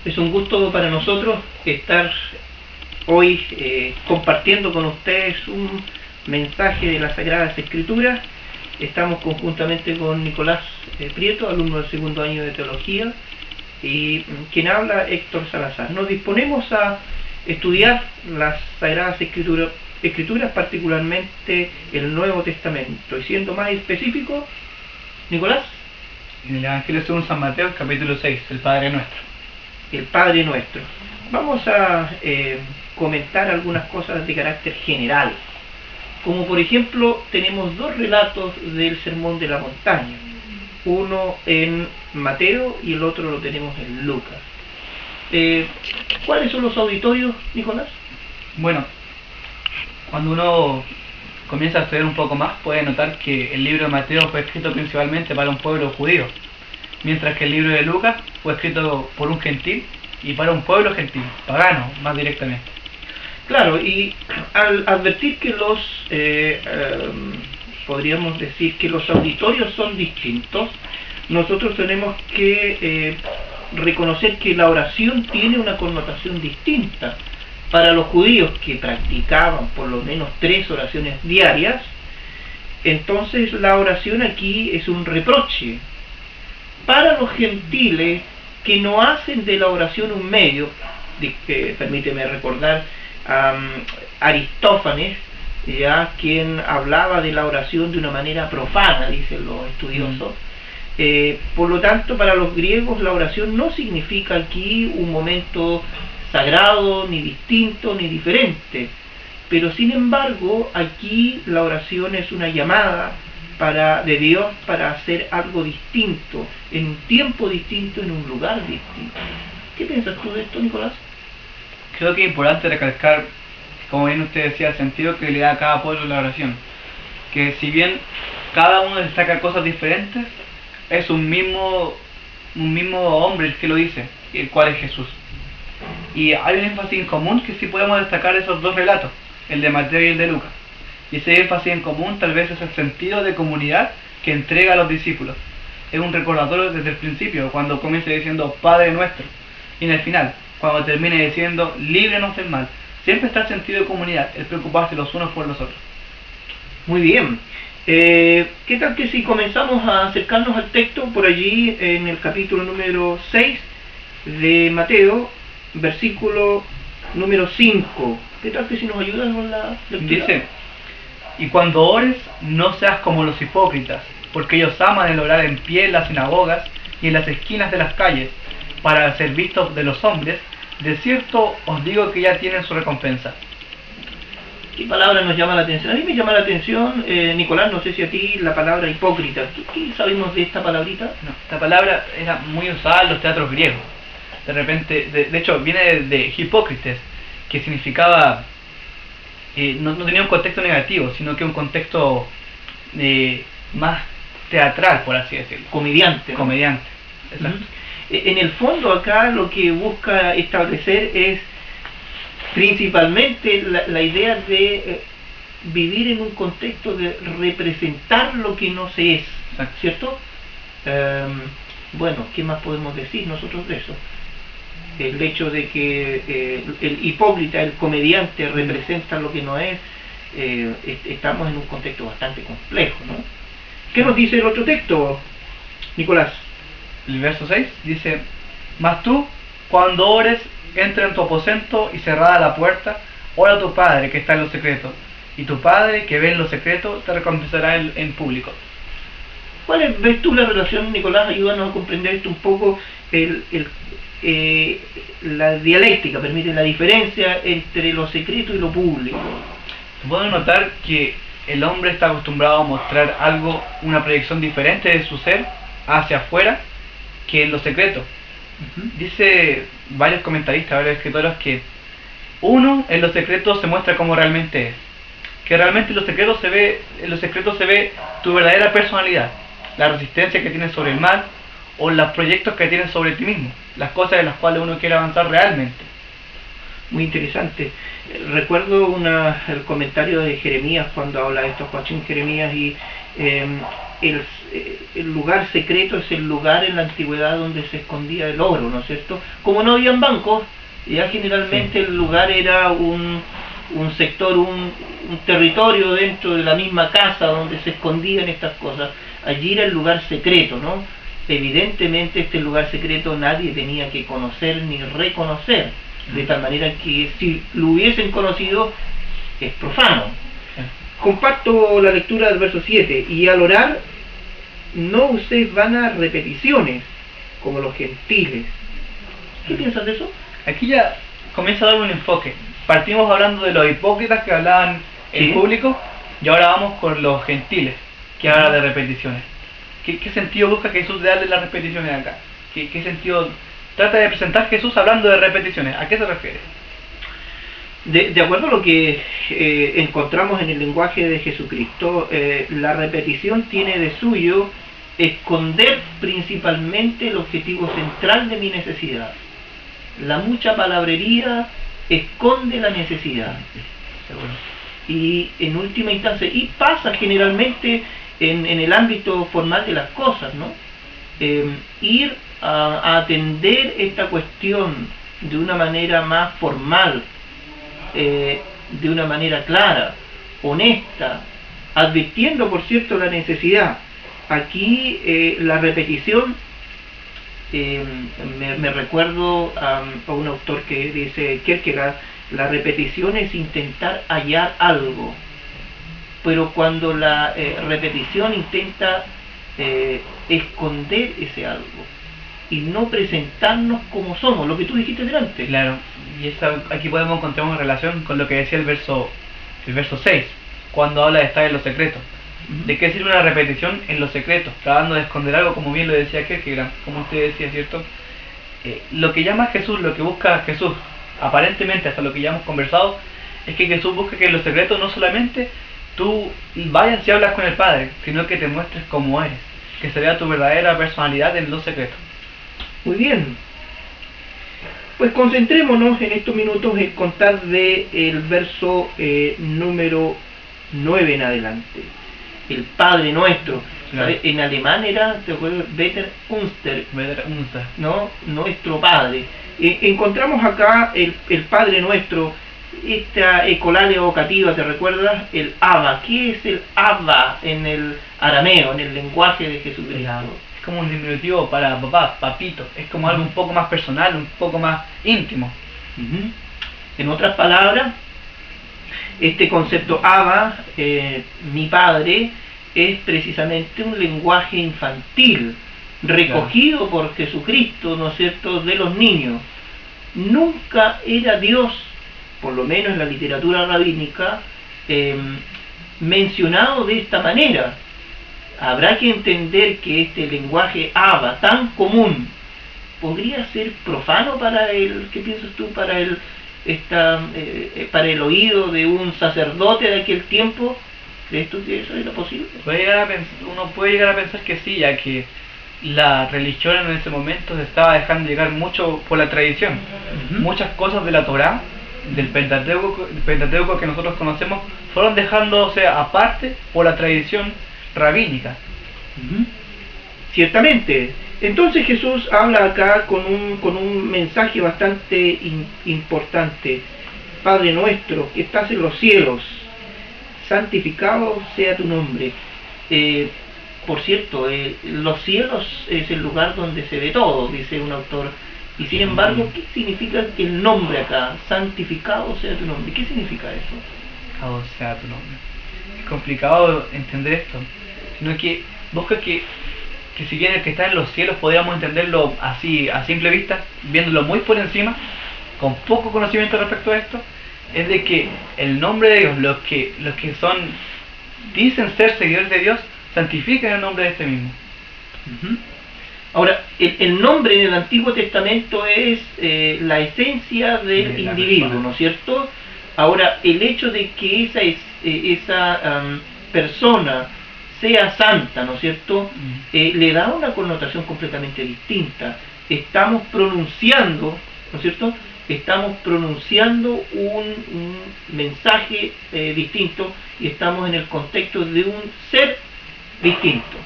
Es un gusto para nosotros estar hoy compartiendo con ustedes un mensaje de las Sagradas Escrituras. Estamos conjuntamente con Nicolás Prieto, alumno del segundo año de Teología, y quien habla, Héctor Salazar. Nos disponemos a estudiar las Sagradas Escrituras, particularmente el Nuevo Testamento. Y siendo más específico, Nicolás. En el Evangelio según San Mateo, capítulo 6, el Padre Nuestro. El Padre Nuestro. Vamos a comentar algunas cosas de carácter general. Como por ejemplo, tenemos dos relatos del Sermón de la Montaña. Uno en Mateo y el otro lo tenemos en Lucas. ¿Cuáles son los auditorios, Nicolás? Bueno, cuando uno comienza a estudiar un poco más, puede notar que el libro de Mateo fue escrito principalmente para un pueblo judío, mientras que el libro de Lucas fue escrito por un gentil y para un pueblo gentil, pagano, más directamente. Claro, y al advertir que podríamos decir que los auditorios son distintos, nosotros tenemos que reconocer que la oración tiene una connotación distinta. Para los judíos que practicaban por lo menos 3 oraciones diarias, entonces la oración aquí es un reproche. Para los gentiles que no hacen de la oración un medio, permíteme recordar a Aristófanes, ya quien hablaba de la oración de una manera profana, dicen los estudiosos. Por lo tanto, para los griegos la oración no significa aquí un momento sagrado, ni distinto, ni diferente, pero sin embargo aquí la oración es una llamada de Dios para hacer algo distinto, en un tiempo distinto, en un lugar distinto. ¿Qué piensas tú de esto, Nicolás? Creo que es importante recalcar, como bien usted decía, el sentido que le da a cada pueblo la oración, que si bien cada uno destaca cosas diferentes, es un mismo hombre el que lo dice, el cual es Jesús. Y hay un énfasis en común que sí podemos destacar esos dos relatos, el de Mateo y el de Lucas. Y ese énfasis en común tal vez es el sentido de comunidad que entrega a los discípulos. Es un recordatorio desde el principio, cuando comienza diciendo Padre Nuestro, y en el final, cuando termine diciendo líbranos del mal. Siempre está el sentido de comunidad, el preocuparse los unos por los otros. Muy bien. ¿Qué tal que si comenzamos a acercarnos al texto por allí en el capítulo número 6 de Mateo, versículo número 5? ¿Qué tal que si nos ayudas con la lectura? Dice: y cuando ores, no seas como los hipócritas, porque ellos aman el orar en pie en las sinagogas y en las esquinas de las calles, para ser vistos de los hombres. De cierto os digo que ya tienen su recompensa. ¿Qué palabra nos llama la atención? A mí me llama la atención, Nicolás, no sé si a ti, la palabra hipócrita. ¿Qué sabemos de esta palabrita? No, esta palabra era muy usada en los teatros griegos. De repente, de hecho, viene de hipócrites, que significaba, no tenía un contexto negativo, sino que un contexto más teatral, por así decirlo. Comediante, ¿no? Comediante, exacto. En el fondo acá lo que busca establecer es principalmente la idea de vivir en un contexto de representar lo que no se es, ¿cierto? Bueno, ¿qué más podemos decir nosotros de eso? El hecho de que el hipócrita, el comediante, representa lo que no es, estamos en un contexto bastante complejo, ¿no? ¿Qué nos dice el otro texto, Nicolás? El verso 6 dice: mas tú, cuando ores, entra en tu aposento y cerrada la puerta, ora a tu Padre que está en lo secreto, y tu Padre que ve en lo secreto te recompensará en público. ¿Cuál ves tú la relación, Nicolás? Ayúdanos a comprender esto un poco, la dialéctica, permite la diferencia entre lo secreto y lo público. Podemos notar que el hombre está acostumbrado a mostrar algo, una proyección diferente de su ser hacia afuera que en lo secreto. Dice varios comentaristas, varios escritores, que uno, en lo secreto se muestra como realmente es, que realmente en lo secreto se ve tu verdadera personalidad, la resistencia que tienes sobre el mal, o los proyectos que tienes sobre ti mismo, las cosas en las cuales uno quiere avanzar realmente. Muy interesante. Recuerdo el comentario de Jeremías cuando habla de esto, Joachim Jeremías, y el lugar secreto es el lugar en la antigüedad donde se escondía el oro, ¿no es cierto? Como no habían bancos, ya generalmente el lugar era un sector, un territorio dentro de la misma casa donde se escondían estas cosas. Allí era el lugar secreto, ¿no? Evidentemente este lugar secreto nadie tenía que conocer ni reconocer, de tal manera que si lo hubiesen conocido es profano. Comparto la lectura del verso 7, y al orar no uséis vanas repeticiones como los gentiles. ¿Qué piensas de eso? Aquí ya comienza a dar un enfoque. Partimos hablando de los hipócritas que hablaban en público, y ahora vamos con los gentiles, que hablan de repeticiones. ¿Qué sentido busca Jesús de darle las repeticiones acá? ¿Qué sentido trata de presentar Jesús hablando de repeticiones? ¿A qué se refiere? De acuerdo a lo que encontramos en el lenguaje de Jesucristo, la repetición tiene de suyo esconder principalmente el objetivo central de mi necesidad. La mucha palabrería esconde la necesidad. Y en última instancia, y pasa generalmente en el ámbito formal de las cosas, ¿no? Ir a atender esta cuestión de una manera más formal, de una manera clara, honesta, advirtiendo, por cierto, la necesidad. Aquí la repetición, me recuerdo a un autor que dice, Kierkegaard, la repetición es intentar hallar algo, pero cuando la repetición intenta esconder ese algo y no presentarnos como somos, lo que tú dijiste delante. Claro, y aquí podemos encontrar una relación con lo que decía el verso 6, cuando habla de estar en los secretos. ¿De qué sirve una repetición en los secretos? Tratando de esconder algo, como bien lo decía Kierkegaard, como usted decía, ¿cierto? Lo que llama Jesús, lo que busca Jesús, aparentemente hasta lo que ya hemos conversado, es que Jesús busca que en los secretos no solamente tú vayas y hablas con el Padre, sino que te muestres como eres, que se vea tu verdadera personalidad en los secretos. Muy bien, pues concentrémonos en estos minutos en contar del verso número 9 en adelante. El Padre Nuestro, ¿sabes? En alemán era, ¿te acuerdas? Vater unser, ¿no? Nuestro Padre. Encontramos acá el Padre Nuestro, esta ecolalia evocativa, ¿te recuerdas? El Abba. ¿Qué es el Abba en el arameo, en el lenguaje de Jesucristo? Es como un diminutivo para papá, papito. Es como algo un poco más personal, un poco más íntimo. En otras palabras, este concepto Abba, mi Padre, es precisamente un lenguaje infantil, recogido por Jesucristo, ¿no es cierto?, de los niños. Nunca era Dios, por lo menos en la literatura rabínica, mencionado de esta manera. Habrá que entender que este lenguaje Abba, tan común, podría ser profano para el, ¿qué piensas tú?, para el oído de un sacerdote de aquel tiempo. ¿Crees tú que eso era posible? Uno puede llegar a pensar que sí, ya que la religión en ese momento se estaba dejando llegar mucho por la tradición. Muchas cosas de la Torá, del Pentateuco que nosotros conocemos, fueron dejándose aparte por la tradición rabínica. Ciertamente. Entonces Jesús habla acá con un mensaje bastante importante. Padre nuestro que estás en los cielos, santificado sea tu nombre. Por cierto, los cielos es el lugar donde se ve todo, dice un autor. Y sin embargo, ¿qué significa el nombre acá? Santificado sea tu nombre. ¿Qué significa eso? Santificado sea tu nombre. Es complicado entender esto, sino que busca que si bien el que está en los cielos podríamos entenderlo así a simple vista, viéndolo muy por encima, con poco conocimiento respecto a esto, es de que el nombre de Dios, los que dicen ser seguidores de Dios, santifican el nombre de este mismo. Ahora, el nombre en el Antiguo Testamento es la esencia del individuo, ¿no es cierto? Ahora, el hecho de que esa persona sea santa, ¿no es cierto?, le da una connotación completamente distinta. Estamos pronunciando, ¿no es cierto?, estamos pronunciando un mensaje distinto, y estamos en el contexto de un ser distinto.